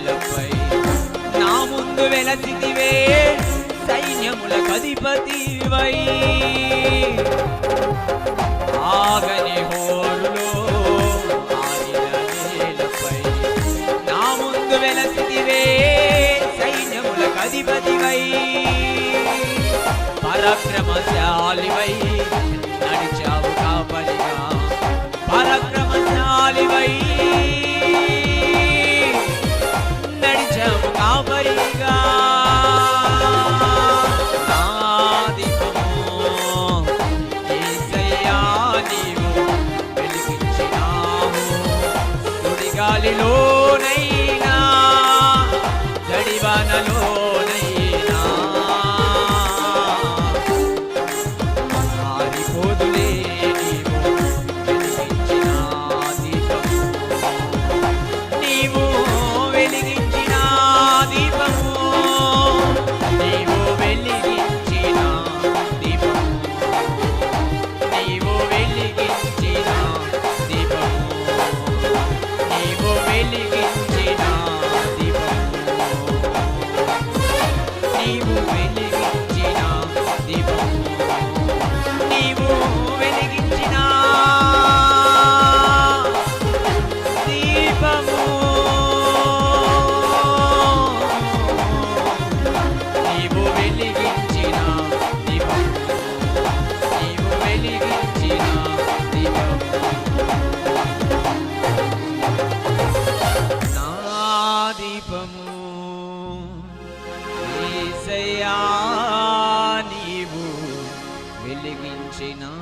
నేలపై నా ముందు వెలసితివే సైన్యములకు అధిపతివై ఆగని హోరులో ఆరిన నేలపై నా ముందు వెలసితివే సైన్యములకు అధిపతివై పరాక్రమశాలివై నడిచావు కాపరిగా పరాక్రమశాలివై నడిచావు కాపరిగా నా దీపము యేసయ్యా నీవు వెలిగించినావు సుడిగాలిలోనైనా జడివానలోనైనా ఆరిపోదులే నీవు వెలిగించిన దీపము నీవు వెలిగించిన దీపము నీవు వెలిగించిన దీపము నీవు వెలిగించిన దీపము నీవు వెలిగించిన దీపము నీవు వెలిగించిన దీపము నీవు వెలిగించిన దీపము నీవు వెలిగించిన దీపము నా దీపము యేసయ్యా నీవు వెలిగించినావు.